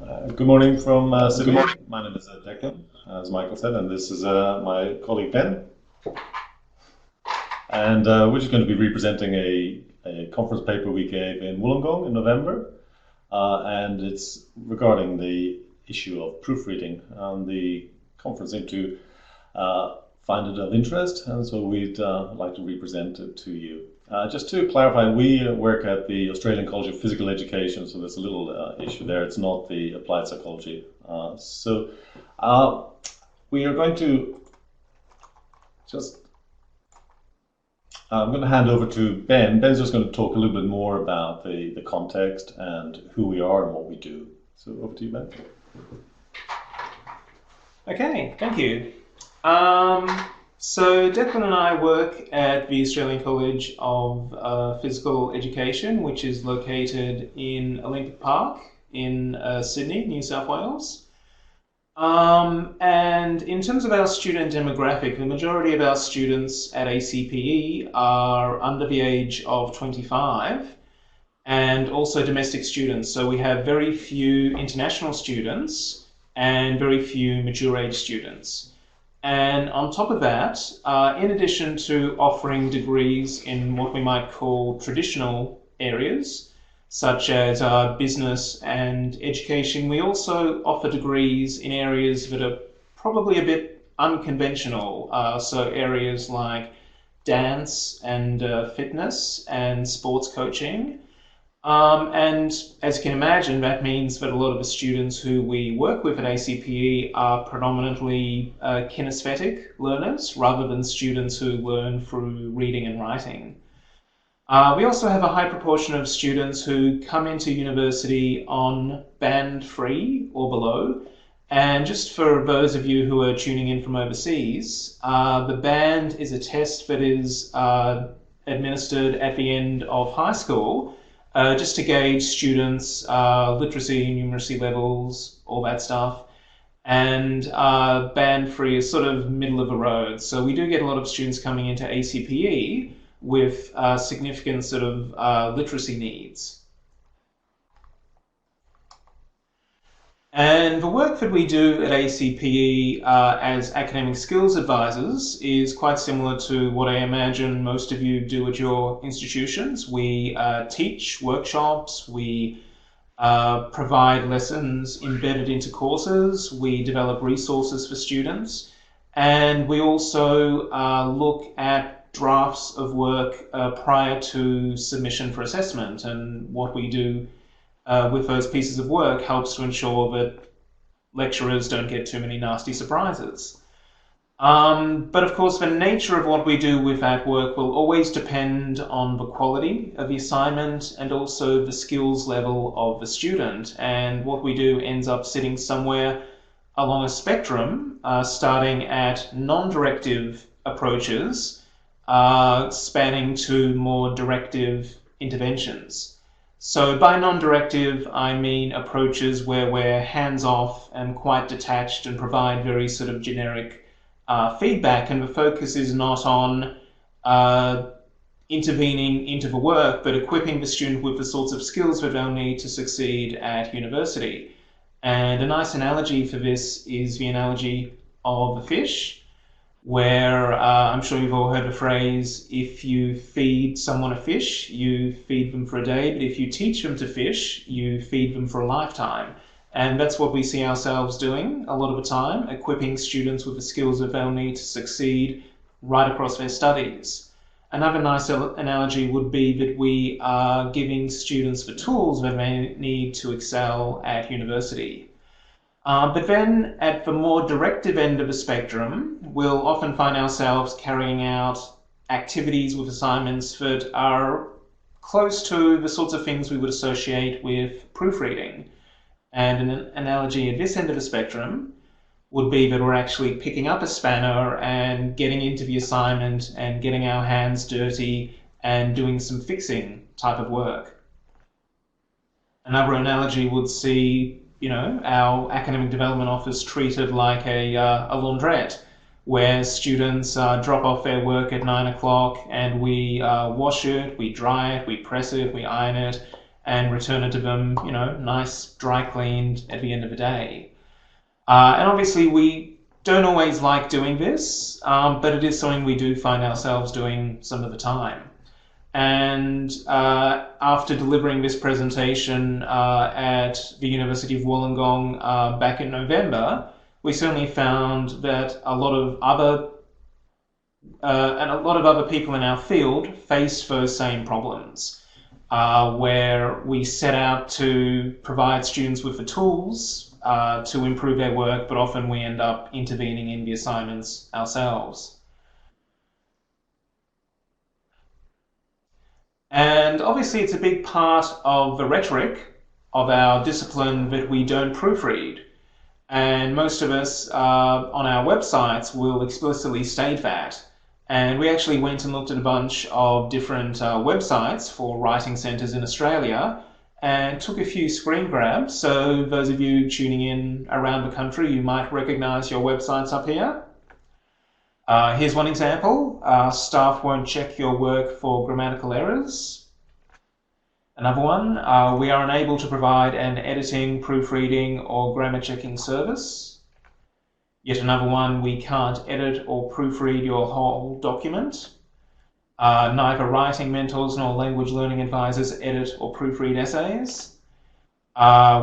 Good morning from Sydney. My name is Declan, as Michael said, and this is my colleague Ben. And we're just going to be representing a conference paper we gave in Wollongong in November, and it's regarding the issue of proofreading. And the conference seemed to find it of interest, and so we'd like to represent it to you. Just to clarify, we work at the Australian College of Physical Education, so there's a little issue there. It's not the applied psychology. We are going to just, I'm going to hand over to Ben. Ben's just going to talk a little bit more about the context and who we are and what we do. So over to you, Ben. Okay, thank you. So Declan and I work at the Australian College of Physical Education, which is located in Olympic Park in Sydney, New South Wales. And in terms of our student demographic, the majority of our students at ACPE are under the age of 25 and also domestic students. So we have very few international students and very few mature age students. And on top of that, in addition to offering degrees in what we might call traditional areas, such as business and education, we also offer degrees in areas that are probably a bit unconventional. So areas like dance and fitness and sports coaching. And as you can imagine, that means that a lot of the students who we work with at ACPE are predominantly kinesthetic learners rather than students who learn through reading and writing. We also have a high proportion of students who come into university on band 3 or below. And just for those of you who are tuning in from overseas, the band is a test that is administered at the end of high school, just to gauge students' literacy, numeracy levels, all that stuff. And band 3 is sort of middle of the road. So we do get a lot of students coming into ACPE with significant sort of literacy needs. And the work that we do at ACPE as academic skills advisors is quite similar to what I imagine most of you do at your institutions. We teach workshops, we provide lessons embedded into courses, we develop resources for students, and we also look at drafts of work prior to submission for assessment. And what we do with those pieces of work helps to ensure that lecturers don't get too many nasty surprises. But of course, the nature of what we do with that work will always depend on the quality of the assignment and also the skills level of the student. And what we do ends up sitting somewhere along a spectrum, starting at non-directive approaches, spanning to more directive interventions. So by non-directive, I mean approaches where we're hands-off and quite detached and provide very sort of generic feedback, and the focus is not on intervening into the work, but equipping the student with the sorts of skills that they'll need to succeed at university. And a nice analogy for this is the analogy of the fish, where I'm sure you've all heard the phrase, if you feed someone a fish, you feed them for a day, but if you teach them to fish, you feed them for a lifetime. And that's what we see ourselves doing a lot of the time, equipping students with the skills that they'll need to succeed right across their studies. Another nice analogy would be that we are giving students the tools that they need to excel at university. But then at the more directive end of the spectrum, we'll often find ourselves carrying out activities with assignments that are close to the sorts of things we would associate with proofreading. And an analogy at this end of the spectrum would be that we're actually picking up a spanner and getting into the assignment and getting our hands dirty and doing some fixing type of work. Another analogy would see our academic development office treated like a laundrette, where students drop off their work at 9 o'clock and we wash it, we dry it, we press it, we iron it, and return it to them, you know, nice, dry cleaned at the end of the day. And obviously we don't always like doing this, but it is something we do find ourselves doing some of the time. And after delivering this presentation at the University of Wollongong back in November, we certainly found that a lot of other people in our field faced those same problems, where we set out to provide students with the tools to improve their work, but often we end up intervening in the assignments ourselves. And obviously it's a big part of the rhetoric of our discipline that we don't proofread. And most of us on our websites will explicitly state that. And we actually went and looked at a bunch of different websites for writing centres in Australia and took a few screen grabs. So those of you tuning in around the country, you might recognise your websites up here. Here's one example. Staff won't check your work for grammatical errors. Another one, we are unable to provide an editing, proofreading or grammar checking service. Yet another one, we can't edit or proofread your whole document. Neither writing mentors nor language learning advisors edit or proofread essays.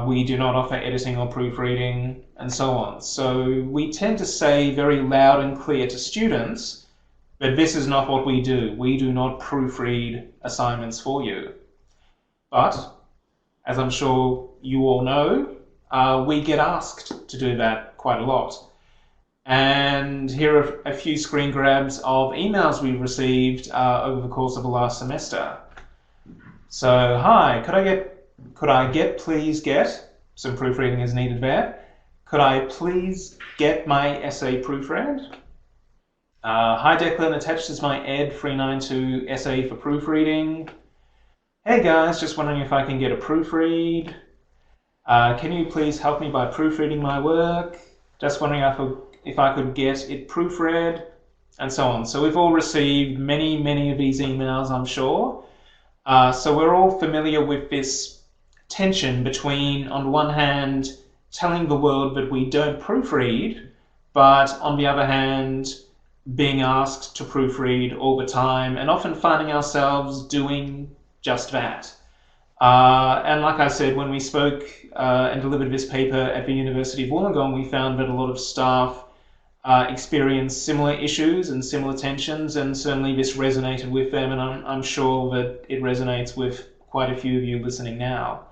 We do not offer editing or proofreading, and so on. So we tend to say very loud and clear to students that this is not what we do. We do not proofread assignments for you. But, as I'm sure you all know, we get asked to do that quite a lot. And here are a few screen grabs of emails we received over the course of the last semester. So, hi, please get, some proofreading is needed there. Could I please get my essay proofread? Hi Declan, attached is my Ed 392 essay for proofreading. Hey guys, just wondering if I can get a proofread. Can you please help me by proofreading my work? Just wondering if I could get it proofread, and so on. So we've all received many of these emails, I'm sure. So we're all familiar with this tension between, on the one hand, telling the world that we don't proofread, but on the other hand, being asked to proofread all the time, and often finding ourselves doing just that. And like I said, when we spoke and delivered this paper at the University of Wollongong, we found that a lot of staff experienced similar issues and similar tensions, and certainly this resonated with them, and I'm sure that it resonates with quite a few of you listening now.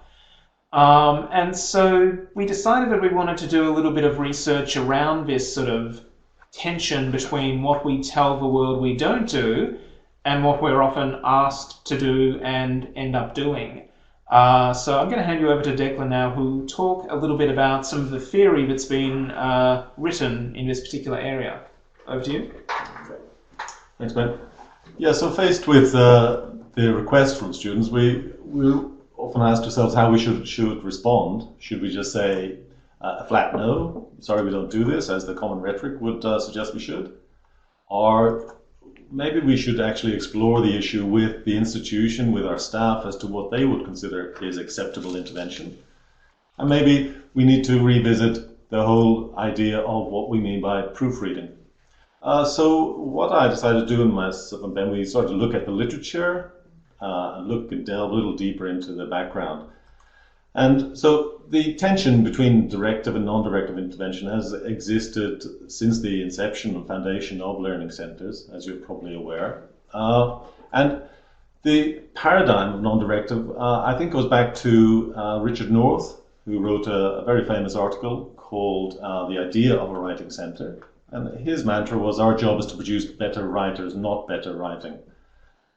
And so we decided that we wanted to do a little bit of research around this sort of tension between what we tell the world we don't do and what we're often asked to do and end up doing. So I'm going to hand you over to Declan now, who will talk a little bit about some of the theory that's been written in this particular area. Over to you. Okay. Thanks, Ben. Yeah, so faced with the request from students, we often ask ourselves how we should respond. Should we just say a flat no, sorry we don't do this, as the common rhetoric would suggest we should? Or maybe we should actually explore the issue with the institution, with our staff, as to what they would consider is acceptable intervention. And maybe we need to revisit the whole idea of what we mean by proofreading. So what I decided to do in myself and Ben, we started to look at the literature and look and delve a little deeper into the background. And so the tension between directive and non-directive intervention has existed since the inception and foundation of learning centres, as you're probably aware. And the paradigm of non-directive, I think, goes back to Richard North, who wrote a very famous article called The Idea of a Writing Centre. And his mantra was, our job is to produce better writers, not better writing.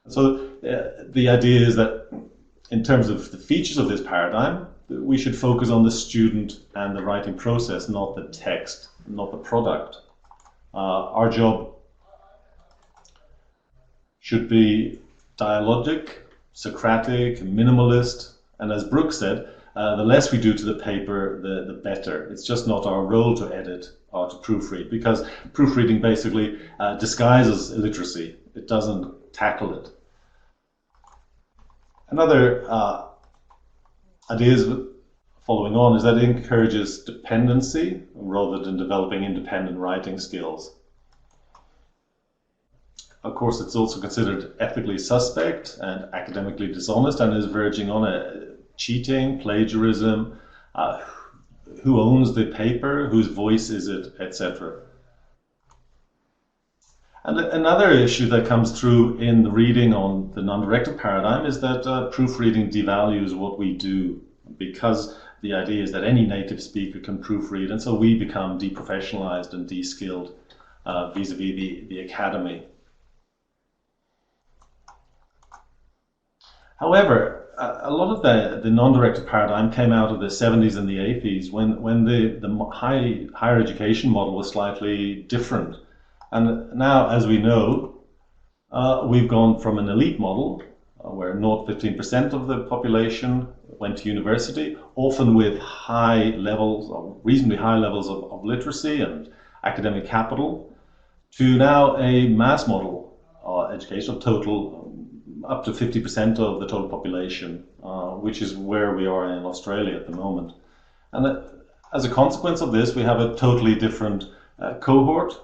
So the idea is that in terms of the features of this paradigm, we should focus on the student and the writing process, not the text, not the product. Our job should be dialogic, Socratic, minimalist, and as Brooks said, the less we do to the paper, the better. It's just not our role to edit or to proofread, because proofreading basically disguises illiteracy. It doesn't tackle it. Another ideas following on is that it encourages dependency rather than developing independent writing skills. Of course, it's also considered ethically suspect and academically dishonest, and is verging on cheating, plagiarism, who owns the paper, whose voice is it, etc. And another issue that comes through in the reading on the non-directive paradigm is that proofreading devalues what we do, because the idea is that any native speaker can proofread, and so we become deprofessionalized and de-skilled vis-a-vis the academy. However, a lot of the non-directive paradigm came out of the 70s and the 80s when the higher education model was slightly different. And now, as we know, we've gone from an elite model where 0.15% of the population went to university, often with high levels, or reasonably high levels of literacy and academic capital, to now a mass model education of total up to 50% of the total population, which is where we are in Australia at the moment. And as a consequence of this, we have a totally different cohort,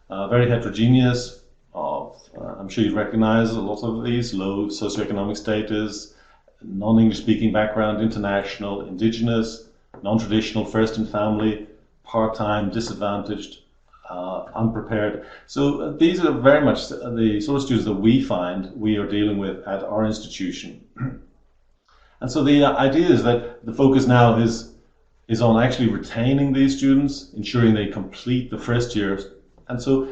very heterogeneous. I'm sure you recognize a lot of these: low socioeconomic status, non-English speaking background, international, indigenous, non-traditional, first in family, part-time, disadvantaged, unprepared. So these are very much the sort of students that we find we are dealing with at our institution. And so the idea is that the focus now is on actually retaining these students, ensuring they complete the first year. And so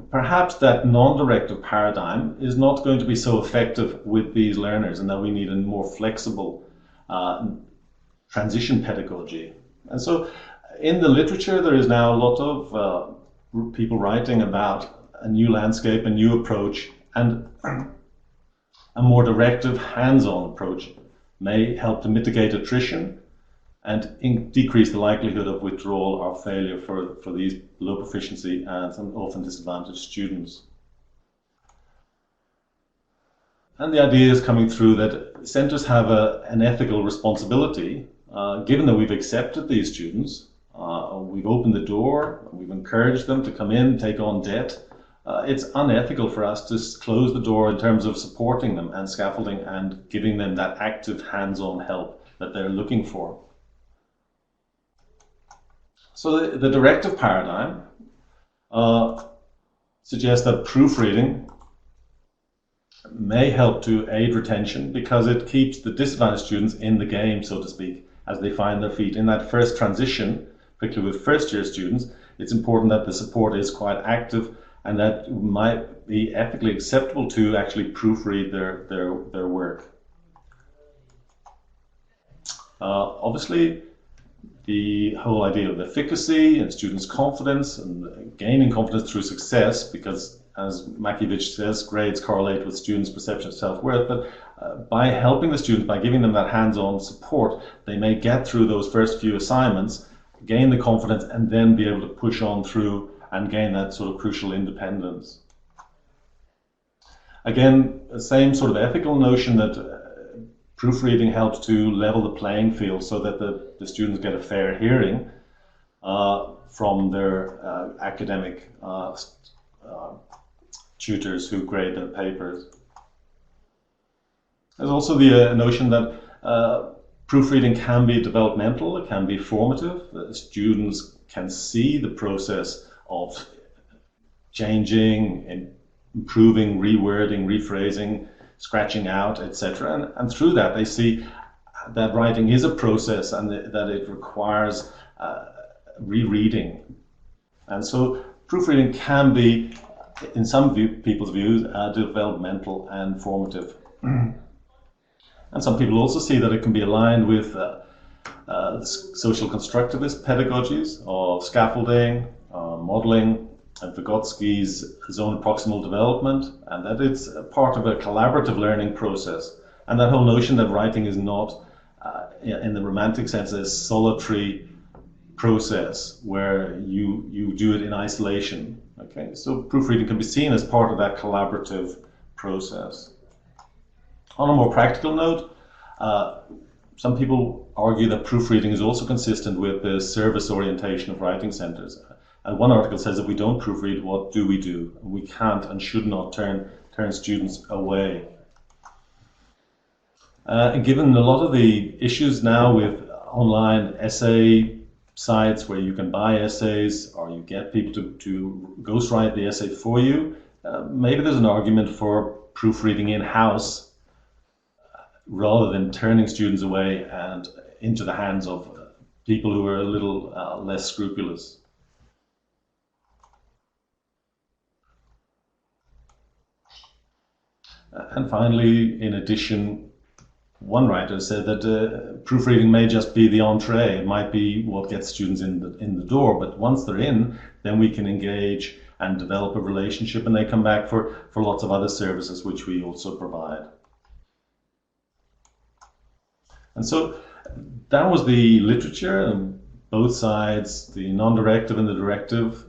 perhaps that non-directive paradigm is not going to be so effective with these learners, and that we need a more flexible transition pedagogy. And so in the literature, there is now a lot of people writing about a new landscape, a new approach, and a more directive, hands-on approach may help to mitigate attrition and decrease the likelihood of withdrawal or failure for these low proficiency and some often disadvantaged students. And the idea is coming through that centres have an ethical responsibility, given that we've accepted these students, we've opened the door, we've encouraged them to come in, take on debt. It's unethical for us to close the door in terms of supporting them and scaffolding and giving them that active hands-on help that they're looking for. So the directive paradigm suggests that proofreading may help to aid retention because it keeps the disadvantaged students in the game, so to speak, as they find their feet. In that first transition, particularly with first-year students, it's important that the support is quite active and that might be ethically acceptable to actually proofread their work. Obviously, the whole idea of efficacy and students' confidence and gaining confidence through success, because as Makievich says, grades correlate with students' perception of self-worth, but by helping the students, by giving them that hands-on support, they may get through those first few assignments, gain the confidence, and then be able to push on through and gain that sort of crucial independence. Again, the same sort of ethical notion that proofreading helps to level the playing field so that the students get a fair hearing from their academic tutors who grade their papers. There's also the notion that proofreading can be developmental, it can be formative. The students can see the process of changing, improving, rewording, rephrasing, scratching out, etc. And through that they see that writing is a process and that it requires rereading. And so proofreading can be, in some people's views, developmental and formative. And some people also see that it can be aligned with social constructivist pedagogies of scaffolding, modeling, and Vygotsky's zone of proximal development, and that it's a part of a collaborative learning process. And that whole notion that writing is not, in the romantic sense, a solitary process where you do it in isolation. Okay, so proofreading can be seen as part of that collaborative process. On a more practical note, Some people argue that proofreading is also consistent with the service orientation of writing centres. And one article says if we don't proofread, what do we do? We can't and should not turn students away. And given a lot of the issues now with online essay sites where you can buy essays or you get people to ghostwrite the essay for you, maybe there's an argument for proofreading in-house rather than turning students away and into the hands of people who are a little less scrupulous. And finally, in addition, one writer said that proofreading may just be the entree. It might be what gets students in the door, but once they're in, then we can engage and develop a relationship, and they come back for lots of other services which we also provide. And so that was the literature, both sides, the non-directive and the directive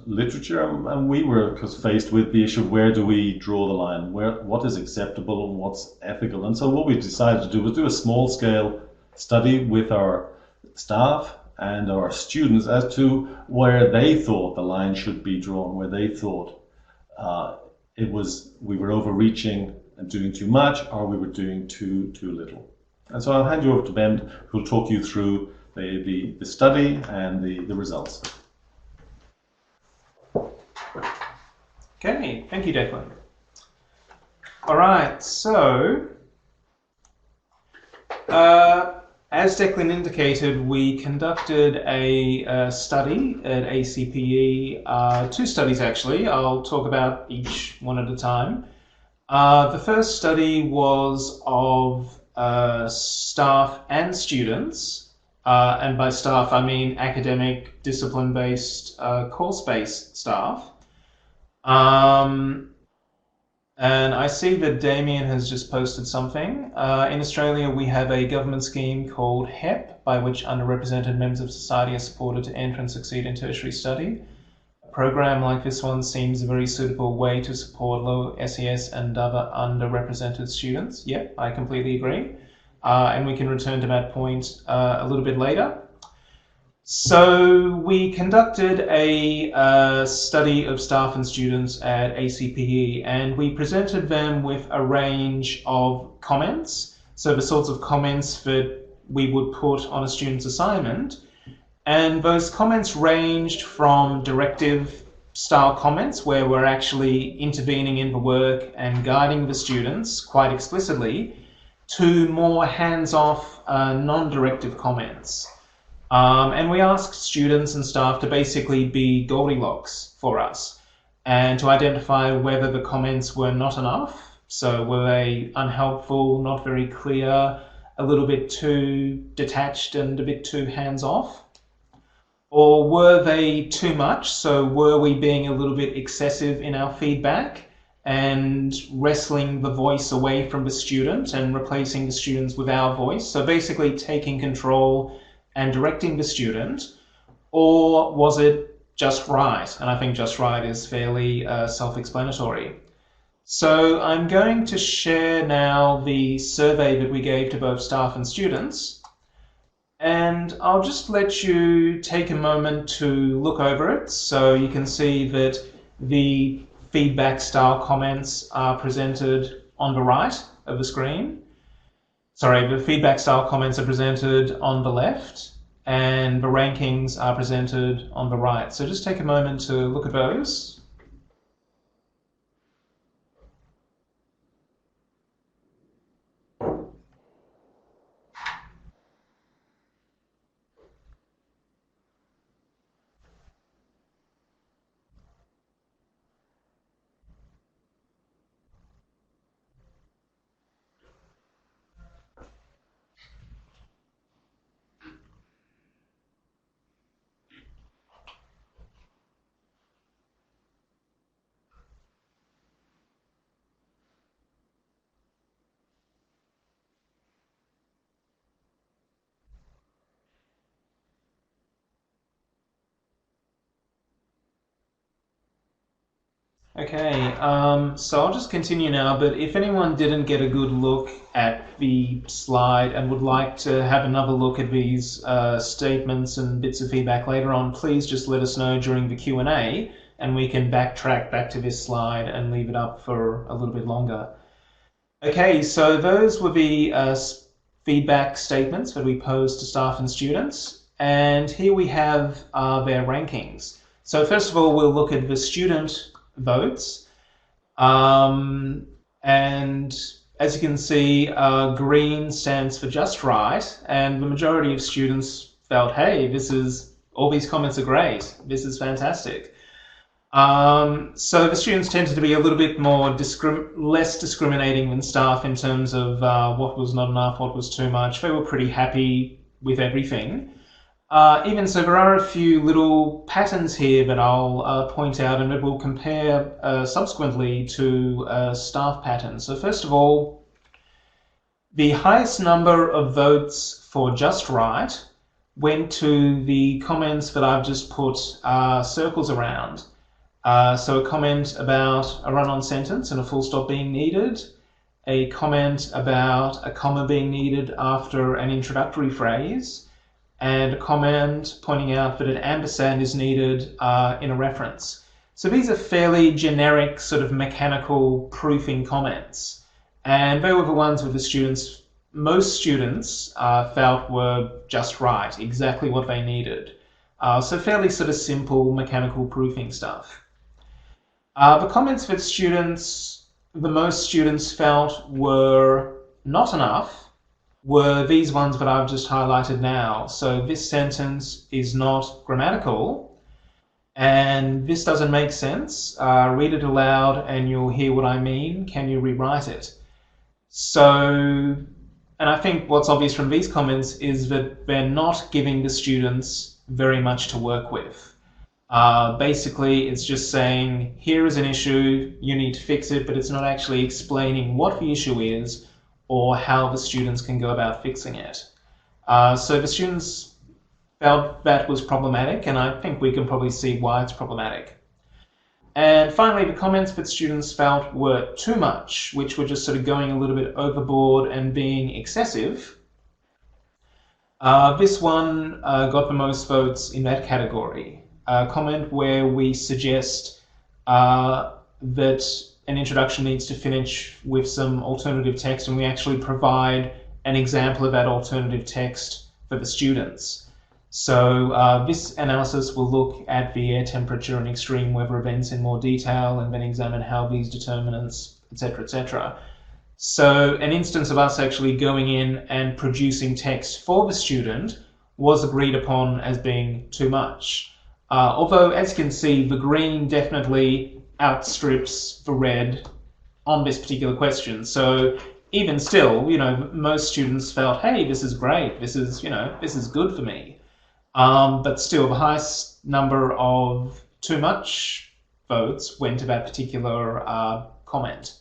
literature, and we were faced with the issue of where do we draw the line, what is acceptable and what's ethical. And so what we decided to do was do a small-scale study with our staff and our students as to where they thought the line should be drawn, where they thought we were overreaching and doing too much, or we were doing too little. And so I'll hand you over to Ben, who'll talk you through the study and the results. Okay, thank you, Declan. All right, so as Declan indicated, we conducted a study at ACPE, two studies actually. I'll talk about each one at a time. The first study was of staff and students, and by staff I mean academic, discipline-based, course-based staff. And I see that Damien has just posted something. In Australia, we have a government scheme called HEP, by which underrepresented members of society are supported to enter and succeed in tertiary study. A program like this one seems a very suitable way to support low SES and other underrepresented students. Yep, I completely agree. And we can return to that point a little bit later. So we conducted a study of staff and students at ACPE, and we presented them with a range of comments. So the sorts of comments that we would put on a student's assignment. And those comments ranged from directive style comments where we're actually intervening in the work and guiding the students quite explicitly, to more hands-off non-directive comments. And we asked students and staff to basically be Goldilocks for us and to identify whether the comments were not enough. So were they unhelpful, not very clear, a little bit too detached and a bit too hands-off? Or were they too much? So were we being a little bit excessive in our feedback and wresting the voice away from the student and replacing the students with our voice? So basically taking control and directing the student, or was it just right? And I think just right is fairly self-explanatory. So I'm going to share now the survey that we gave to both staff and students, and I'll just let you take a moment to look over it so you can see that the feedback style comments are presented on the right of the screen. Sorry, the feedback style comments are presented on the left and the rankings are presented on the right. So just take a moment to look at those. Okay, so I'll just continue now, but if anyone didn't get a good look at the slide and would like to have another look at these statements and bits of feedback later on, please just let us know during the Q&A and we can backtrack back to this slide and leave it up for a little bit longer. Okay, so those were the feedback statements that we posed to staff and students, and here we have their rankings. So first of all, we'll look at the student votes, and as you can see, green stands for just right, and the majority of students felt, hey, all these comments are great, this is fantastic. So the students tended to be a little bit more less discriminating than staff in terms of what was not enough, what was too much. They were pretty happy with everything. Even so, there are a few little patterns here that I'll point out and that we'll compare subsequently to staff patterns. So first of all, the highest number of votes for just right went to the comments that I've just put circles around. So a comment about a run-on sentence and a full stop being needed, a comment about a comma being needed after an introductory phrase, and a comment pointing out that an ampersand is needed in a reference. So these are fairly generic sort of mechanical proofing comments, and they were the ones with most students felt were just right, exactly what they needed. So fairly sort of simple mechanical proofing stuff. The comments that the most students felt were not enough were these ones that I've just highlighted now. So this sentence is not grammatical, and this doesn't make sense. Read it aloud and you'll hear what I mean. Can you rewrite it? So, and I think what's obvious from these comments is that they're not giving the students very much to work with. Basically, it's just saying, here is an issue, you need to fix it, but it's not actually explaining what the issue is or how the students can go about fixing it. So the students felt that was problematic, and I think we can probably see why it's problematic. And finally, the comments that students felt were too much, which were just sort of going a little bit overboard and being excessive. This one got the most votes in that category. A comment where we suggest that an introduction needs to finish with some alternative text, and we actually provide an example of that alternative text for the students. So this analysis will look at the air temperature and extreme weather events in more detail and then examine how these determinants, etc., etc. So an instance of us actually going in and producing text for the student was agreed upon as being too much. Although, as you can see, the green definitely outstrips the red on this particular question. So even still, most students felt, hey, this is great, this is good for me. But still, the highest number of too much votes went to that particular comment.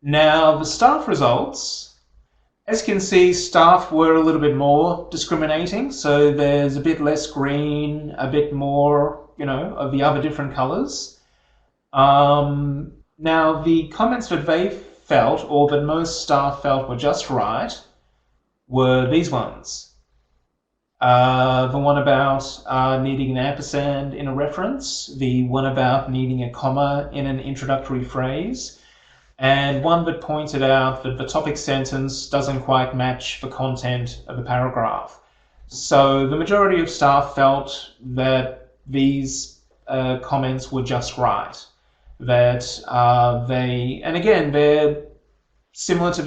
Now, the staff results, as you can see, staff were a little bit more discriminating. So there's a bit less green, a bit more, of the other different colors. Now, the comments that they felt, or that most staff felt were just right, were these ones. The one about needing an ampersand in a reference, the one about needing a comma in an introductory phrase, and one that pointed out that the topic sentence doesn't quite match the content of the paragraph. So the majority of staff felt that these comments were just right. That and again, they're similar to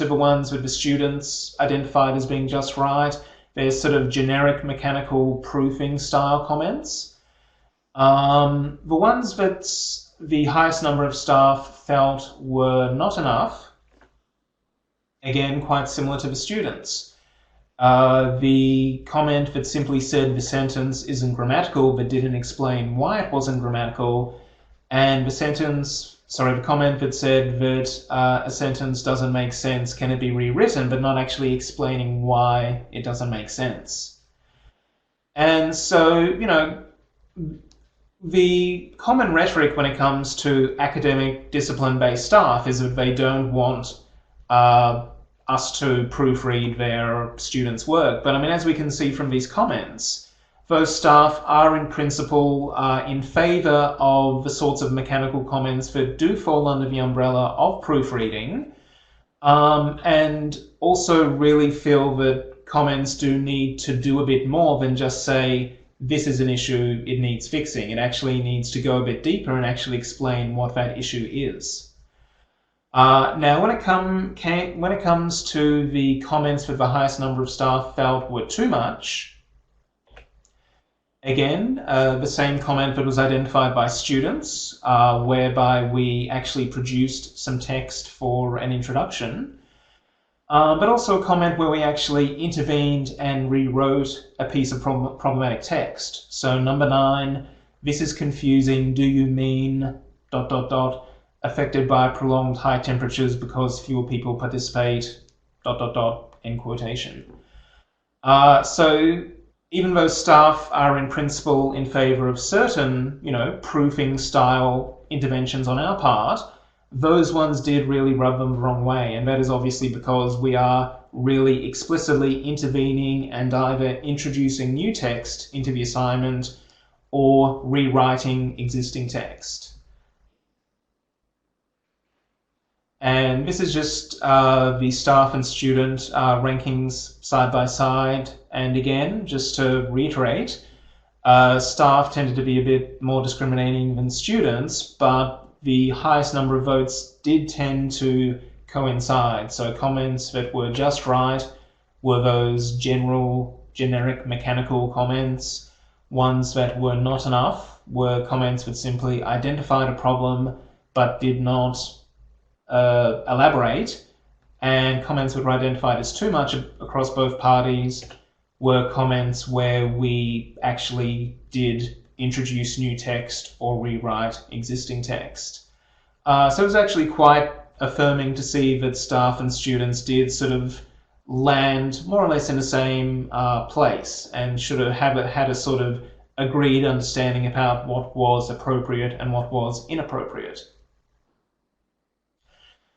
the ones with the students identified as being just right. They're sort of generic mechanical proofing style comments. The ones that the highest number of staff felt were not enough, again, quite similar to the students. The comment that simply said the sentence isn't grammatical but didn't explain why it wasn't grammatical, and the comment that said that a sentence doesn't make sense, can it be rewritten, but not actually explaining why it doesn't make sense. And so, The common rhetoric when it comes to academic discipline-based staff is that they don't want us to proofread their students' work. But I mean, as we can see from these comments, those staff are in principle in favour of the sorts of mechanical comments that do fall under the umbrella of proofreading, and also really feel that comments do need to do a bit more than just say, this is an issue, it needs fixing. It actually needs to go a bit deeper and actually explain what that issue is. Now, when it comes to the comments that the highest number of staff felt were too much, again, the same comment that was identified by students, whereby we actually produced some text for an introduction, but also a comment where we actually intervened and rewrote a piece of problematic text. So number 9, this is confusing, do you mean ... affected by prolonged high temperatures because fewer people participate ... end quotation. So even though staff are in principle in favour of certain, proofing style interventions on our part, those ones did really rub them the wrong way, and that is obviously because we are really explicitly intervening and either introducing new text into the assignment or rewriting existing text. And this is just the staff and student rankings side by side. And again, just to reiterate, staff tended to be a bit more discriminating than students, but the highest number of votes did tend to coincide. So comments that were just right were those generic mechanical comments. Ones that were not enough were comments that simply identified a problem but did not elaborate, and comments that were identified as too much across both parties were comments where we actually did introduce new text or rewrite existing text. So it was actually quite affirming to see that staff and students did sort of land more or less in the same place and should have had a sort of agreed understanding about what was appropriate and what was inappropriate.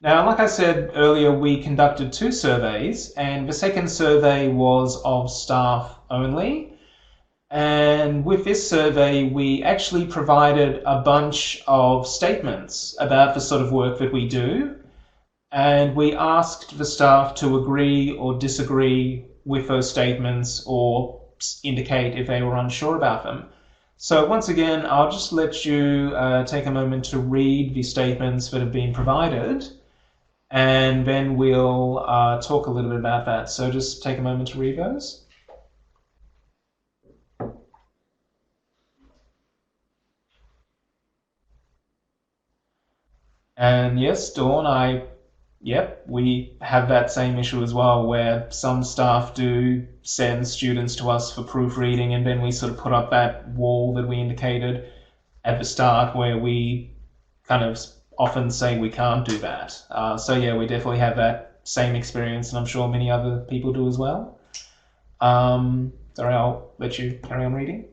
Now, like I said earlier, we conducted 2 surveys, and the second survey was of staff only. And with this survey, we actually provided a bunch of statements about the sort of work that we do, and we asked the staff to agree or disagree with those statements or indicate if they were unsure about them. So once again, I'll just let you take a moment to read the statements that have been provided, and then we'll talk a little bit about that. So just take a moment to read those. And yes, Dawn, yep, we have that same issue as well, where some staff do send students to us for proofreading, and then we sort of put up that wall that we indicated at the start where we kind of often say we can't do that. So yeah, we definitely have that same experience, and I'm sure many other people do as well. Sorry, I'll let you carry on reading.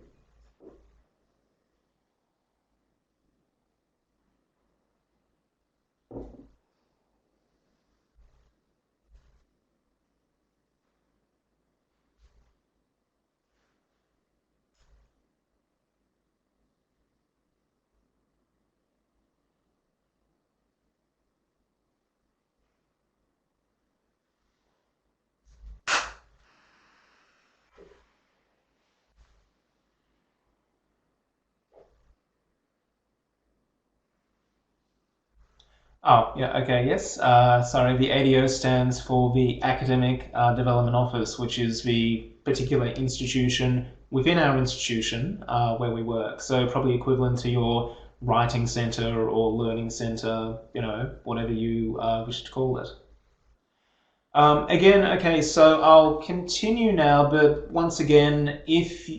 Oh, yeah, okay, yes. Sorry, the ADO stands for the Academic Development Office, which is the particular institution within our institution where we work. So probably equivalent to your writing centre or learning centre, whatever you wish to call it. Again, okay, so I'll continue now, but once again, if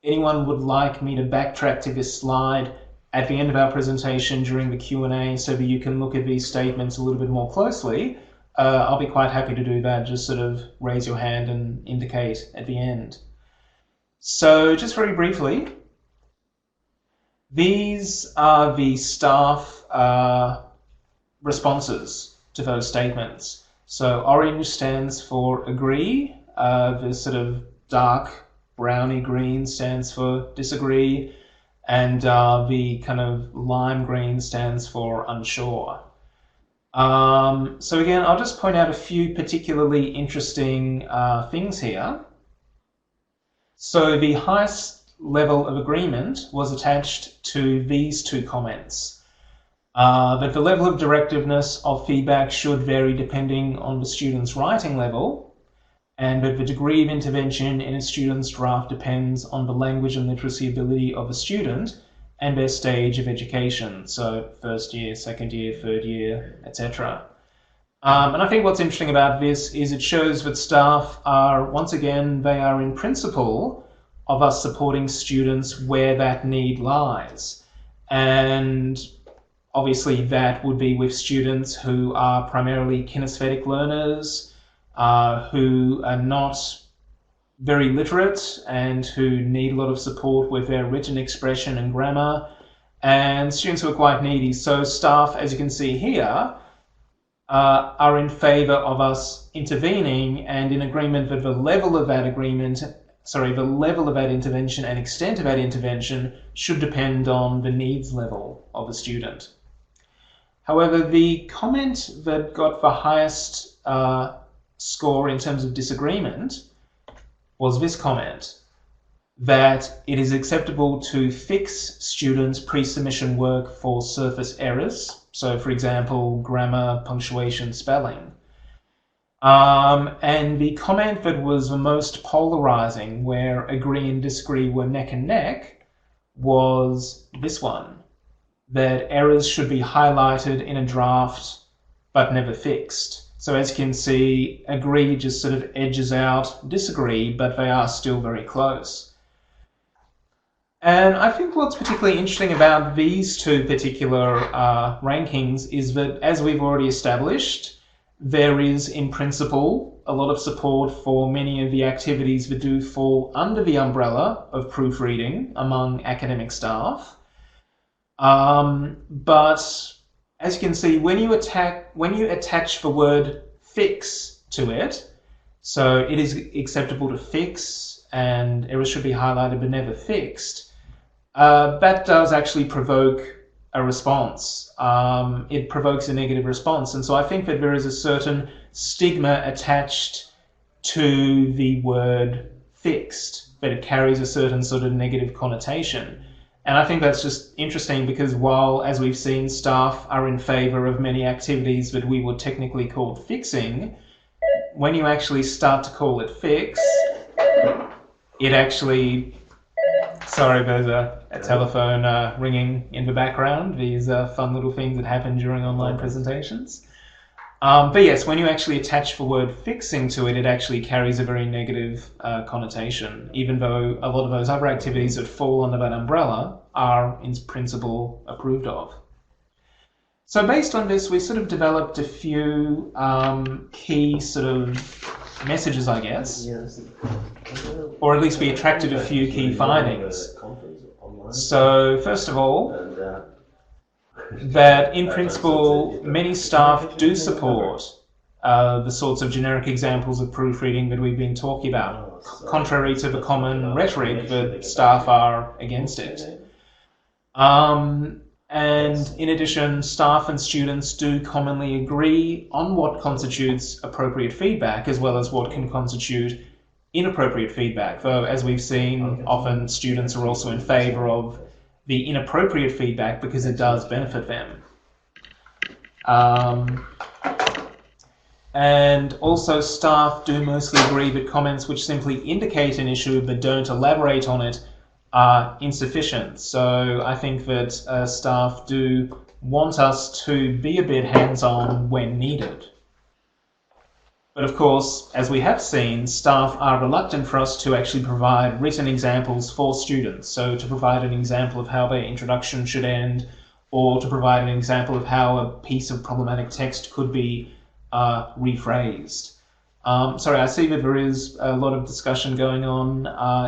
anyone would like me to backtrack to this slide at the end of our presentation during the Q&A so that you can look at these statements a little bit more closely, I'll be quite happy to do that. Just sort of raise your hand and indicate at the end. So just very briefly, These are the staff responses to those statements. So orange stands for agree, the sort of dark browny green stands for disagree, and the kind of lime green stands for unsure. So again, I'll just point out a few particularly interesting things here. So the highest level of agreement was attached to these two comments. That the level of directiveness of feedback should vary depending on the student's writing level, and that the degree of intervention in a student's draft depends on the language and literacy ability of a student and their stage of education, so first year, second year, third year, etc. And I think what's interesting about this is it shows that staff are, once again, they are in principle of us supporting students where that need lies. And obviously that would be with students who are primarily kinesthetic learners, who are not very literate and who need a lot of support with their written expression and grammar, and students who are quite needy. So staff, as you can see here, are in favour of us intervening and in agreement that the level of that intervention and extent of that intervention should depend on the needs level of the student. However, the comment that got the highest score in terms of disagreement was this comment, that it is acceptable to fix students' pre-submission work for surface errors. So, for example, grammar, punctuation, spelling. And the comment that was the most polarizing, where agree and disagree were neck and neck, was this one, that errors should be highlighted in a draft but never fixed. So as you can see, agree just sort of edges out disagree, but they are still very close. And I think what's particularly interesting about these two particular rankings is that, as we've already established, there is, in principle, a lot of support for many of the activities that do fall under the umbrella of proofreading among academic staff. But as you can see, when you attach the word fix to it, so it is acceptable to fix and errors should be highlighted but never fixed, that does actually provoke a response. It provokes a negative response. And so I think that there is a certain stigma attached to the word fixed, that it carries a certain sort of negative connotation. And I think that's just interesting because while, as we've seen, staff are in favour of many activities that we would technically call fixing, when you actually start to call it fix, it actually... Sorry, there's a telephone ringing in the background. These fun little things that happen during online presentations. But yes, when you actually attach the word fixing to it, it actually carries a very negative connotation, even though a lot of those other activities that fall under that umbrella are in principle approved of. So based on this, we sort of developed a few key sort of messages, I guess, or at least we attracted a few key findings. So first of all, that in principle, many staff do support the sorts of generic examples of proofreading that we've been talking about, contrary to the common rhetoric that staff are against it. And in addition, staff and students do commonly agree on what constitutes appropriate feedback as well as what can constitute inappropriate feedback, though as we've seen, often students are also in favour of the inappropriate feedback because it does benefit them. And also staff do mostly agree that comments which simply indicate an issue but don't elaborate on it are insufficient. So I think that staff do want us to be a bit hands-on when needed. But of course, as we have seen, staff are reluctant for us to actually provide written examples for students. So to provide an example of how their introduction should end, or to provide an example of how a piece of problematic text could be rephrased. Sorry, I see that there is a lot of discussion going on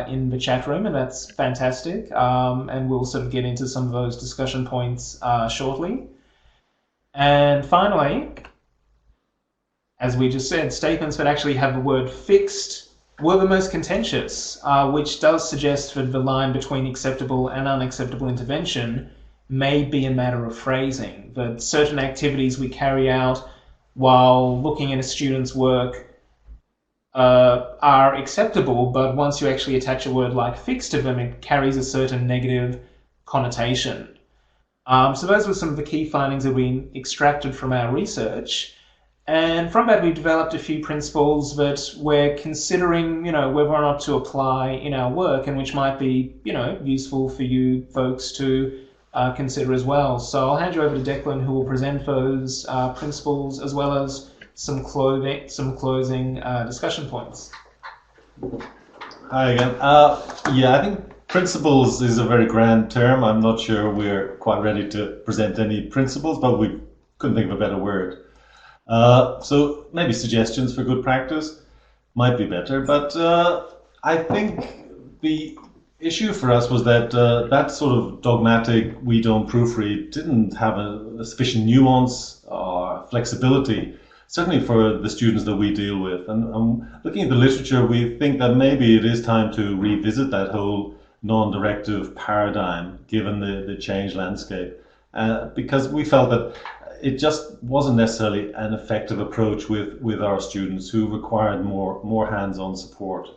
in the chat room, and that's fantastic. And we'll sort of get into some of those discussion points shortly. And finally, as we just said, statements that actually have the word fixed were the most contentious, which does suggest that the line between acceptable and unacceptable intervention may be a matter of phrasing, that certain activities we carry out while looking at a student's work are acceptable, but once you actually attach a word like fixed to them, it carries a certain negative connotation. So those were some of the key findings that we extracted from our research. And from that, we developed a few principles that we're considering, whether or not to apply in our work, and which might be, useful for you folks to consider as well. So I'll hand you over to Declan, who will present those principles as well as some closing discussion points. Hi again. Yeah, I think principles is a very grand term. I'm not sure we're quite ready to present any principles, but we couldn't think of a better word. So maybe suggestions for good practice might be better, but I think the issue for us was that that sort of dogmatic "we don't proofread" didn't have a sufficient nuance or flexibility, certainly for the students that we deal with. And looking at the literature, we think that maybe it is time to revisit that whole non-directive paradigm given the changed landscape, because we felt that it just wasn't necessarily an effective approach with our students who required more hands-on support.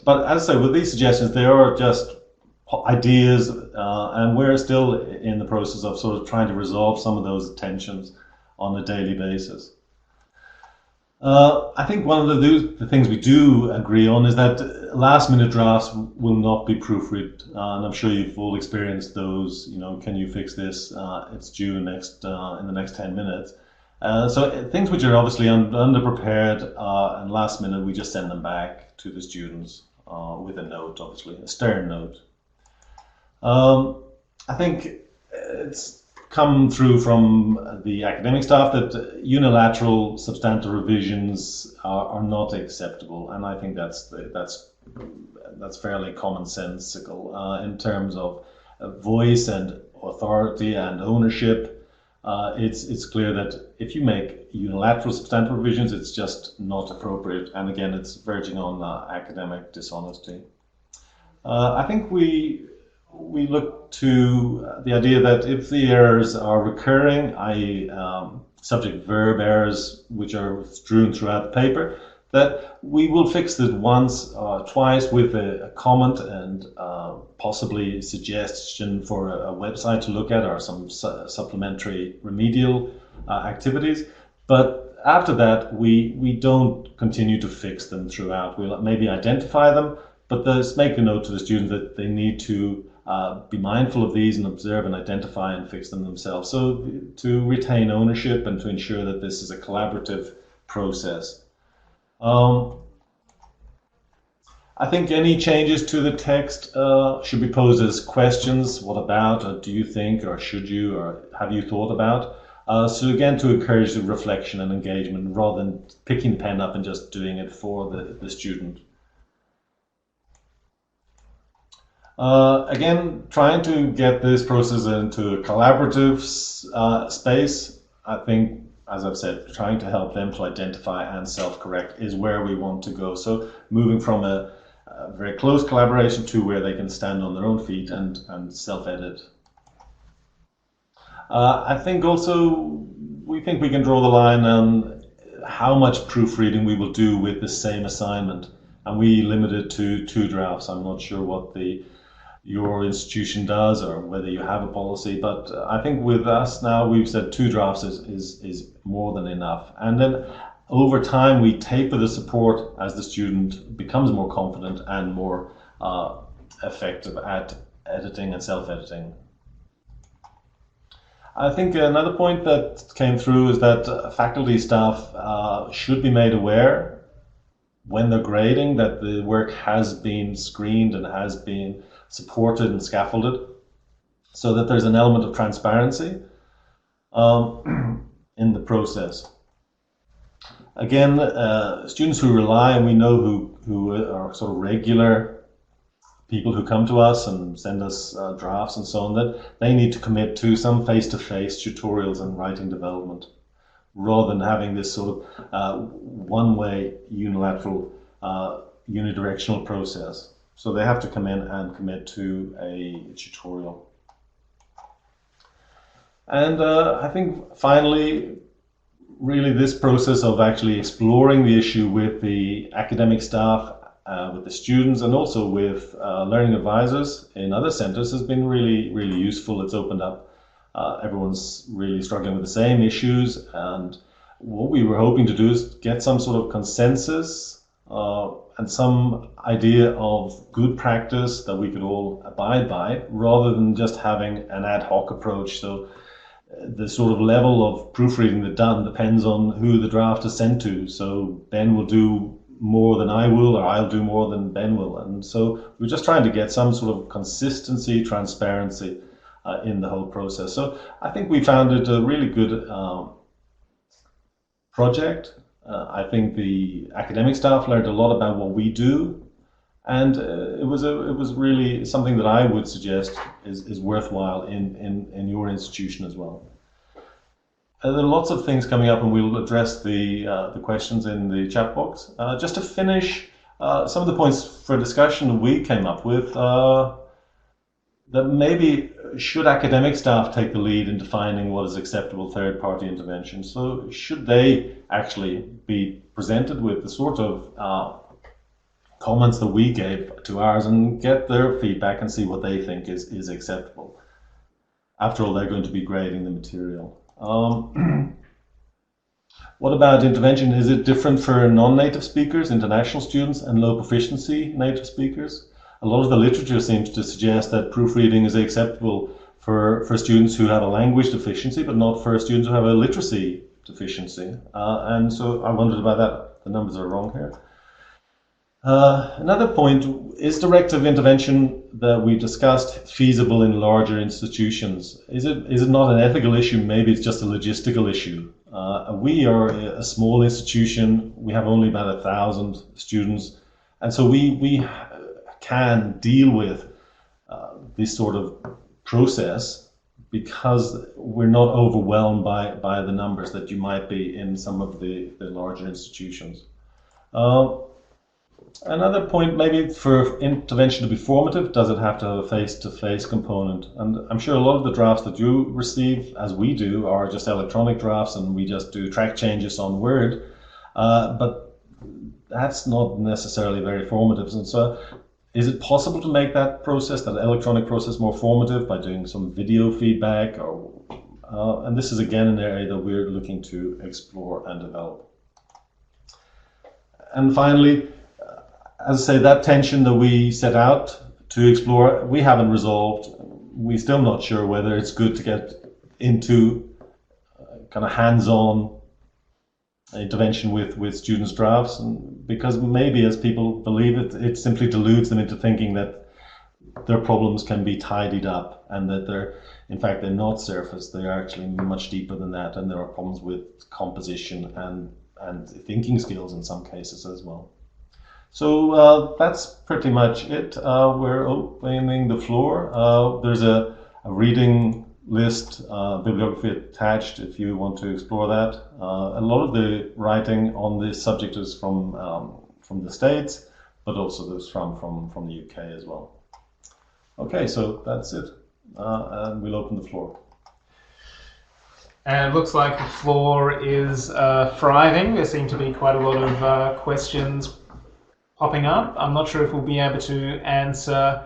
But as I say, with these suggestions, they are just ideas, and we're still in the process of sort of trying to resolve some of those tensions on a daily basis. I think one of the things we do agree on is that last-minute drafts will not be proofread, and I'm sure you've all experienced those. Can you fix this? It's due in the next 10 minutes. So things which are obviously underprepared and last minute, we just send them back to the students with a note, obviously a stern note. I think it's come through from the academic staff that unilateral substantive revisions are not acceptable, and I think that's fairly commonsensical in terms of voice and authority and ownership. It's clear that if you make unilateral substantive revisions, it's just not appropriate, and again, it's verging on academic dishonesty. I think we look to the idea that if the errors are recurring, i.e. subject-verb errors which are strewn throughout the paper, that we will fix it once or twice with a comment and possibly suggestion for a website to look at or some supplementary remedial activities. But after that, we don't continue to fix them throughout. We'll maybe identify them, but let's make a note to the students that they need to be mindful of these and observe and identify and fix them themselves. So to retain ownership and to ensure that this is a collaborative process. I think any changes to the text should be posed as questions. What about, or do you think, or should you, or have you thought about? So again, to encourage the reflection and engagement rather than picking the pen up and just doing it for the student. Again, trying to get this process into a collaborative space, I think, as I've said, trying to help them to identify and self-correct is where we want to go. So moving from a very close collaboration to where they can stand on their own feet and self-edit. I think also, we think we can draw the line on how much proofreading we will do with the same assignment. And we limit it to 2 drafts. I'm not sure what your institution does or whether you have a policy, but I think with us now we've said 2 drafts is more than enough. And then over time we taper the support as the student becomes more confident and more effective at editing and self-editing. I think another point that came through is that faculty staff should be made aware when they're grading that the work has been screened and has been supported and scaffolded, so that there's an element of transparency in the process. Again, students who rely, and we know who are sort of regular people who come to us and send us drafts and so on, that they need to commit to some face-to-face tutorials and writing development, rather than having this sort of one-way unilateral unidirectional process. So they have to come in and commit to a tutorial. And I think finally, really this process of actually exploring the issue with the academic staff, with the students, and also with learning advisors in other centers has been really, really useful. It's opened up. Everyone's really struggling with the same issues, and what we were hoping to do is get some sort of consensus and some idea of good practice that we could all abide by, rather than just having an ad hoc approach. So the sort of level of proofreading that's done depends on who the draft is sent to. So Ben will do more than I will, or I'll do more than Ben will. And so we're just trying to get some sort of consistency, transparency in the whole process. So I think we found it a really good project. I think the academic staff learned a lot about what we do, and it was really something that I would suggest is worthwhile in your institution as well. There are lots of things coming up, and we'll address the questions in the chat box. Just to finish, some of the points for discussion we came up with, that maybe should academic staff take the lead in defining what is acceptable third-party intervention? So should they actually be presented with the sort of comments that we gave to ours and get their feedback and see what they think is acceptable? After all, they're going to be grading the material. What about intervention? Is it different for non-native speakers, international students, and low proficiency native speakers? A lot of the literature seems to suggest that proofreading is acceptable for students who have a language deficiency, but not for students who have a literacy deficiency. And so I wondered about that. The numbers are wrong here. Another point, is directive intervention that we discussed feasible in larger institutions? Is it not an ethical issue? Maybe it's just a logistical issue. We are a small institution. We have only about 1,000 students, and so we can deal with this sort of process because we're not overwhelmed by the numbers that you might be in some of the larger institutions. Another point, maybe for intervention to be formative, does it have to have a face-to-face component? And I'm sure a lot of the drafts that you receive, as we do, are just electronic drafts and we just do track changes on Word, but that's not necessarily very formative. And so is it possible to make that process, that electronic process, more formative by doing some video feedback? And this is again an area that we're looking to explore and develop. And finally, as I say, that tension that we set out to explore, we haven't resolved. We're still not sure whether it's good to get into kind of hands-on intervention with students' drafts, and because maybe as people believe it simply deludes them into thinking that their problems can be tidied up and that in fact they're not surface, they're actually much deeper than that, and there are problems with composition and thinking skills in some cases as well. So that's pretty much it. We're opening the floor. There's a reading list, bibliography attached if you want to explore that. A lot of the writing on this subject is from the States, but also there's from the UK as well. Okay, so that's it. And we'll open the floor. And it looks like the floor is thriving. There seem to be quite a lot of questions popping up. I'm not sure if we'll be able to answer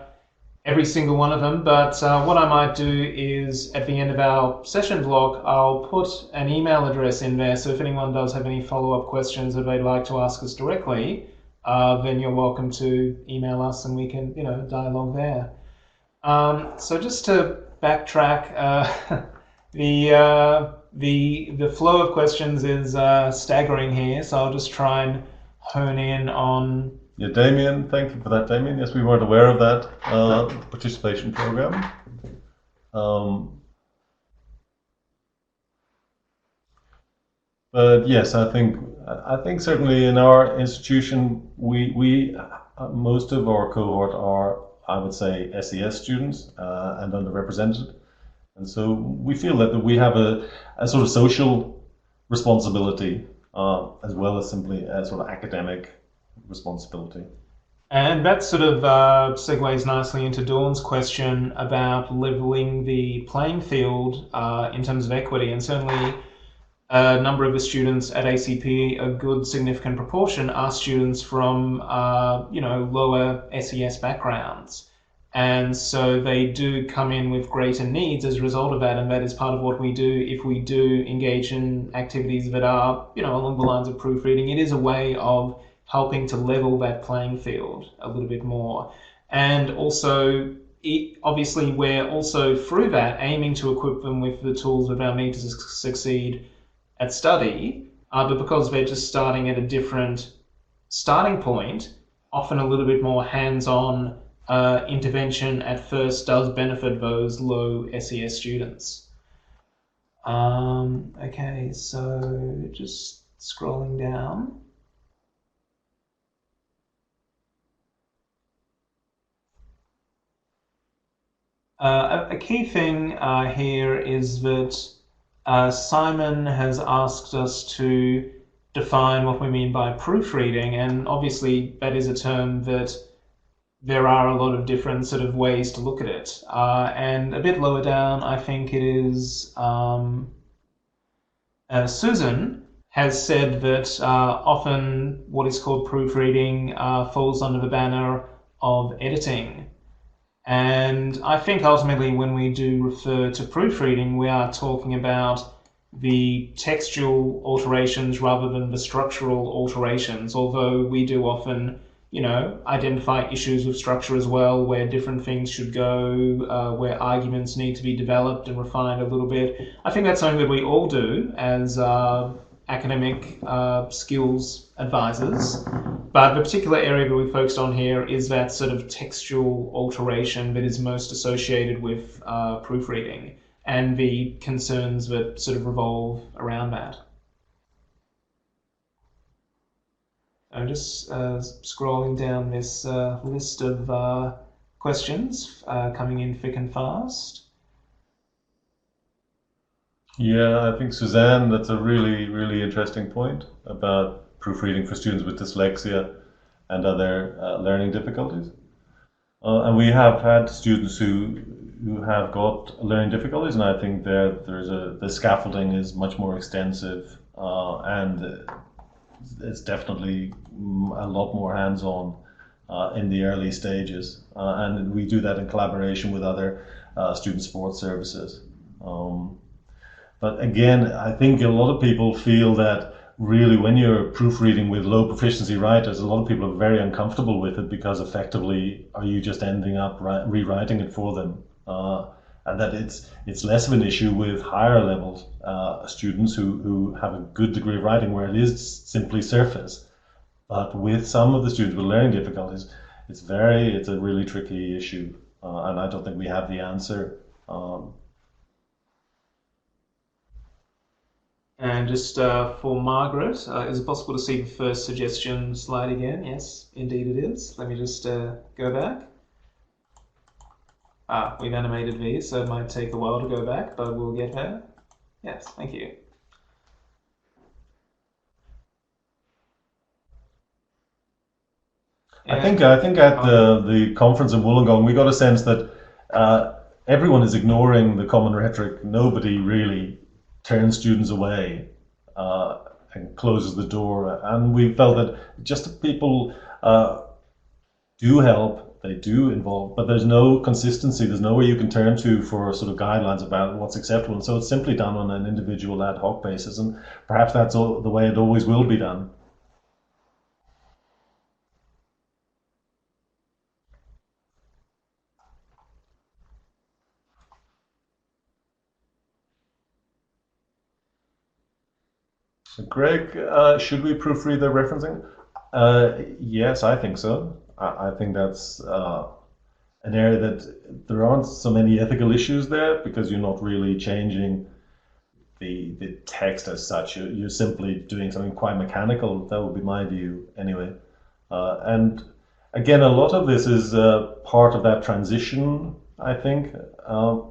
every single one of them, but what I might do is at the end of our session block, I'll put an email address in there, so if anyone does have any follow-up questions that they'd like to ask us directly, then you're welcome to email us and we can, dialogue there. So just to backtrack, the flow of questions is staggering here, so I'll just try and hone in on. Yeah, Damien, thank you for that, Damien. Yes, we weren't aware of that participation program. But yes, I think I think certainly in our institution, we most of our cohort are, I would say, SES students and underrepresented, and so we feel that we have a sort of social responsibility as well as simply a sort of academic responsibility. And that sort of segues nicely into Dawn's question about leveling the playing field in terms of equity. And certainly a number of the students at ACP, a good significant proportion, are students from lower SES backgrounds. And so they do come in with greater needs as a result of that, and that is part of what we do if we do engage in activities that are, along the lines of proofreading. It is a way of helping to level that playing field a little bit more. And also, obviously, we're also, through that, aiming to equip them with the tools that they'll need to succeed at study, but because they're just starting at a different starting point, often a little bit more hands-on intervention at first does benefit those low SES students. Okay, so just scrolling down. A key thing here is that Simon has asked us to define what we mean by proofreading, and obviously that is a term that there are a lot of different sort of ways to look at it. And a bit lower down, I think it is Susan has said that often what is called proofreading falls under the banner of editing. And I think ultimately when we do refer to proofreading, we are talking about the textual alterations rather than the structural alterations, although we do often, identify issues with structure as well, where different things should go, where arguments need to be developed and refined a little bit. I think that's something that we all do as academic skills advisors, but the particular area that we focused on here is that sort of textual alteration that is most associated with proofreading and the concerns that sort of revolve around that. I'm just scrolling down this list of questions coming in thick and fast. Yeah, I think Suzanne, that's a really, really interesting point about proofreading for students with dyslexia and other learning difficulties. And we have had students who have got learning difficulties, and I think the scaffolding is much more extensive and it's definitely a lot more hands-on in the early stages, and we do that in collaboration with other student support services. But again, I think a lot of people feel that really when you're proofreading with low proficiency writers, a lot of people are very uncomfortable with it because effectively are you just ending up rewriting it for them? And that it's less of an issue with higher level students who have a good degree of writing where it is simply surface. But with some of the students with learning difficulties, it's a really tricky issue, and I don't think we have the answer. And just for Margaret, is it possible to see the first suggestion slide again? Yes, indeed it is. Let me just go back. We've animated these, so it might take a while to go back, but we'll get there. Yes, thank you. I think at the conference in Wollongong, we got a sense that everyone is ignoring the common rhetoric. Nobody really turns students away and closes the door. And we felt that just people do help. They do involve, but there's no consistency. There's nowhere you can turn to for sort of guidelines about what's acceptable. And so it's simply done on an individual ad hoc basis. And perhaps that's the way it always will be done. Greg, should we proofread the referencing? Yes, I think so. I think that's an area that there aren't so many ethical issues there because you're not really changing the text as such. You're simply doing something quite mechanical. That would be my view anyway. And again, a lot of this is part of that transition, I think.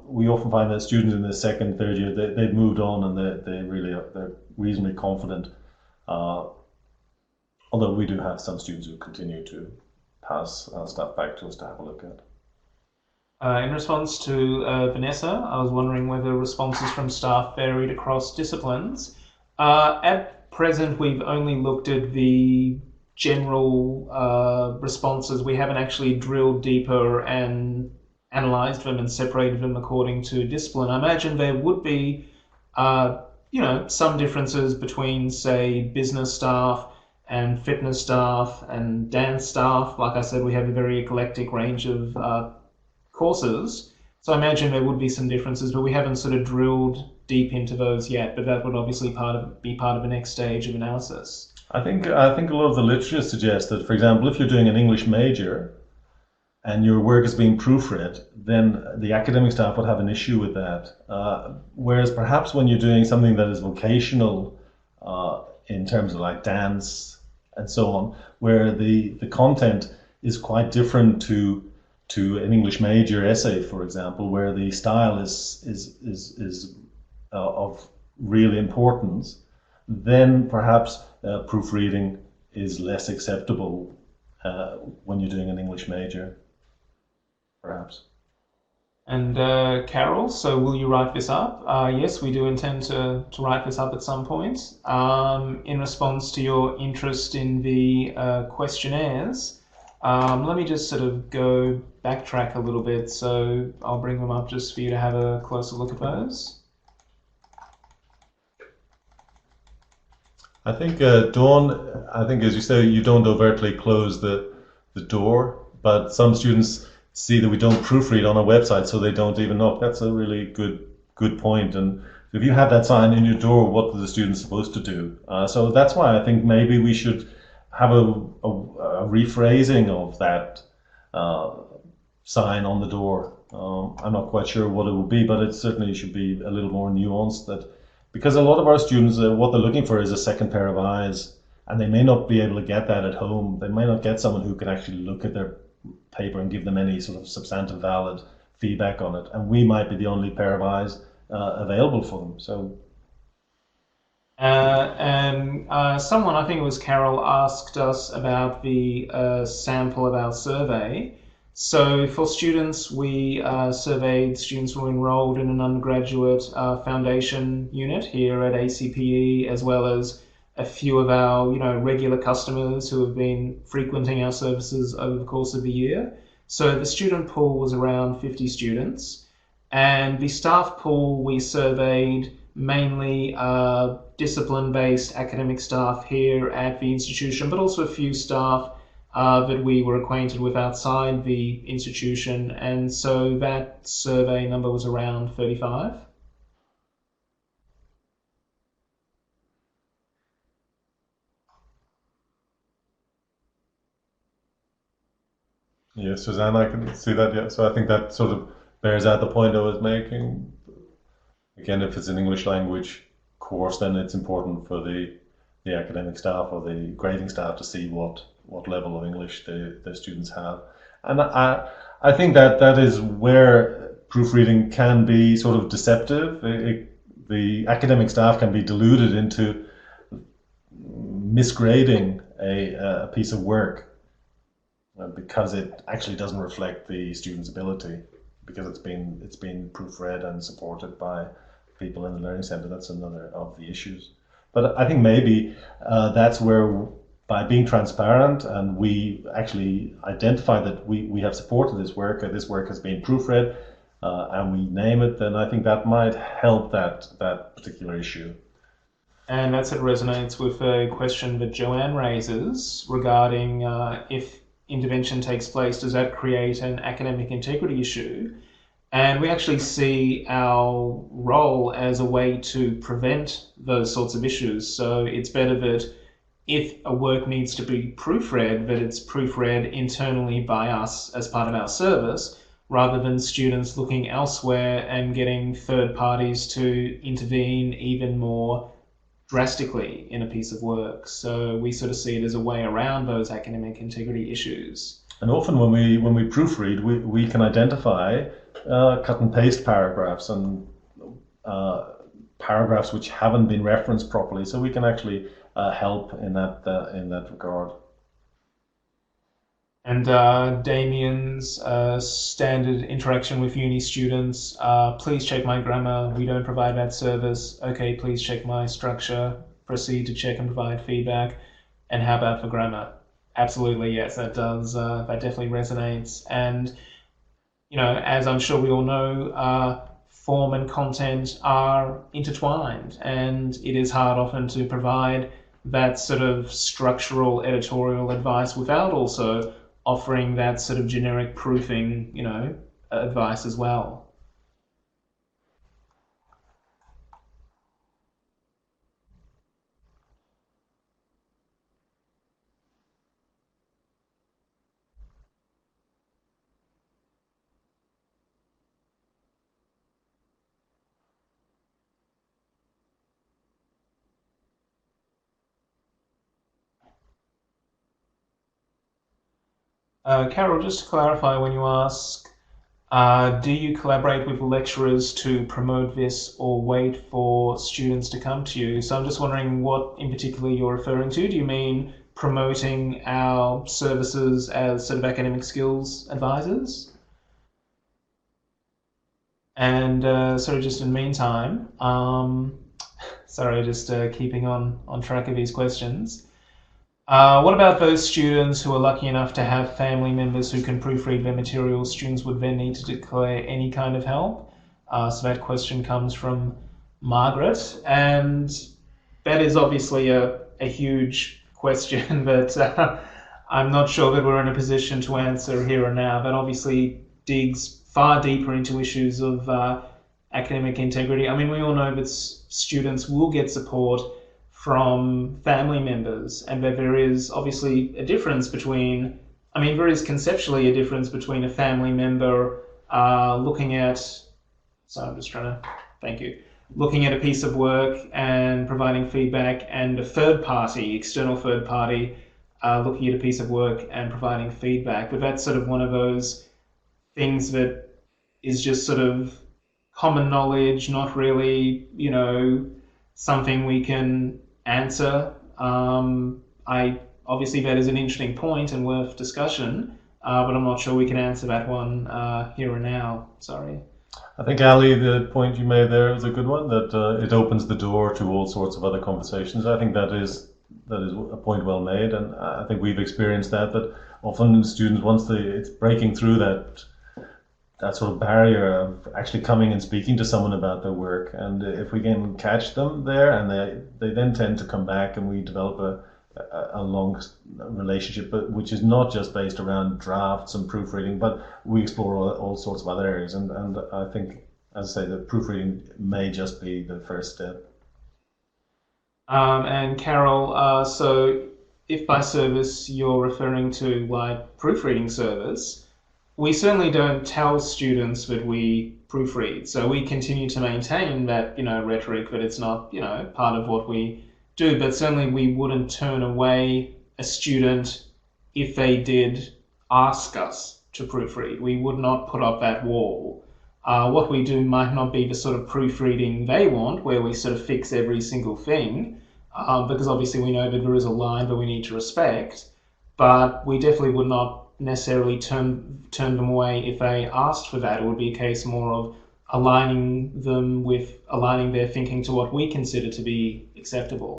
We often find that students in the second, third year, they've moved on and they're reasonably confident. Although we do have some students who continue to pass stuff back to us to have a look at. In response to Vanessa, I was wondering whether responses from staff varied across disciplines. At present, we've only looked at the general responses. We haven't actually drilled deeper and analysed them and separated them according to discipline. I imagine there would be, some differences between, say, business staff and fitness staff and dance staff. Like I said, we have a very eclectic range of courses. So I imagine there would be some differences, but we haven't sort of drilled deep into those yet. But that would obviously be part of the next stage of analysis. I think a lot of the literature suggests that, for example, if you're doing an English major and your work is being proofread, then the academic staff would have an issue with that. Whereas perhaps when you're doing something that is vocational, in terms of like dance and so on, where the content is quite different to an English major essay, for example, where the style is of real importance, then perhaps proofreading is less acceptable when you're doing an English major, perhaps. And Carol, so will you write this up? Yes, we do intend to write this up at some point. In response to your interest in the questionnaires, let me just sort of backtrack a little bit. So I'll bring them up just for you to have a closer look at those. I think, Dawn, as you say, you don't overtly close the door, but some students see that we don't proofread on our website, so they don't even knock. That's a really good point. And if you have that sign in your door, what are the students supposed to do? So that's why I think maybe we should have a rephrasing of that sign on the door. I'm not quite sure what it will be, but it certainly should be a little more nuanced. Because a lot of our students, what they're looking for is a second pair of eyes, and they may not be able to get that at home. They may not get someone who can actually look at their paper and give them any sort of substantive, valid feedback on it. And we might be the only pair of eyes available for them. So. Someone, I think it was Carol, asked us about the sample of our survey. So for students, we surveyed students who were enrolled in an undergraduate foundation unit here at ACPE, as well as a few of our regular customers who have been frequenting our services over the course of the year. So the student pool was around 50 students, and the staff pool we surveyed mainly discipline-based academic staff here at the institution, but also a few staff that we were acquainted with outside the institution, and so that survey number was around 35. Yeah, Suzanne, I can see that. Yeah, so I think that sort of bears out the point I was making. Again, if it's an English language course, then it's important for the academic staff or the grading staff to see what level of English the students have. And I think that is where proofreading can be sort of deceptive. The academic staff can be deluded into misgrading a piece of work because it actually doesn't reflect the student's ability, because it's been proofread and supported by people in the Learning Centre. That's another of the issues. But I think maybe that's where, by being transparent, and we actually identify that we have supported this work has been proofread, and we name it, then I think that might help that particular issue. And that sort of resonates with a question that Joanne raises regarding if intervention takes place, does that create an academic integrity issue? And we actually see our role as a way to prevent those sorts of issues. So it's better that if a work needs to be proofread, that it's proofread internally by us as part of our service, rather than students looking elsewhere and getting third parties to intervene even more drastically in a piece of work. So we sort of see it as a way around those academic integrity issues. And often when we proofread, we can identify cut and paste paragraphs and paragraphs which haven't been referenced properly, so we can actually help in that regard. And Damien's standard interaction with uni students, please check my grammar, we don't provide that service. Okay, please check my structure, proceed to check and provide feedback. And how about for grammar? Absolutely, yes, that does, that definitely resonates. And, you know, as I'm sure we all know, form and content are intertwined, and it is hard often to provide that sort of structural editorial advice without also offering that sort of generic proofing, you know, advice as well. Carol, just to clarify, when you ask, do you collaborate with lecturers to promote this or wait for students to come to you? So I'm just wondering what in particular you're referring to. Do you mean promoting our services as sort of academic skills advisors? And sorry, just in the meantime, sorry, just keeping on track of these questions. What about those students who are lucky enough to have family members who can proofread their materials? Students would then need to declare any kind of help. So that question comes from Margaret, and that is obviously a huge question that I'm not sure that we're in a position to answer here and now. That obviously digs far deeper into issues of academic integrity. I mean, we all know that students will get support from family members, and that there is obviously a difference between, I mean, there is conceptually a difference between a family member looking at, so I'm just trying to, thank you, looking at a piece of work and providing feedback, and a third party, external third party, looking at a piece of work and providing feedback. But that's sort of one of those things that is just sort of common knowledge, not really, you know, something we can answer. I obviously that is an interesting point and worth discussion, but I'm not sure we can answer that one here and now. Sorry. I think, Ali, the point you made there is a good one, that it opens the door to all sorts of other conversations. I think that is a point well made, and I think we've experienced that often students, once it's breaking through that sort of barrier of actually coming and speaking to someone about their work, and if we can catch them there, and they then tend to come back, and we develop a long relationship, but which is not just based around drafts and proofreading, but we explore all sorts of other areas, and I think, as I say, that proofreading may just be the first step. And Carol, so if by service you're referring to like proofreading service, we certainly don't tell students that we proofread. So we continue to maintain that, you know, rhetoric, that it's not, you know, part of what we do. But certainly we wouldn't turn away a student if they did ask us to proofread. We would not put up that wall. What we do might not be the sort of proofreading they want, where we sort of fix every single thing, because obviously we know that there is a line that we need to respect. But we definitely would not necessarily turn them away if they asked for that. It would be a case more of aligning their thinking to what we consider to be acceptable.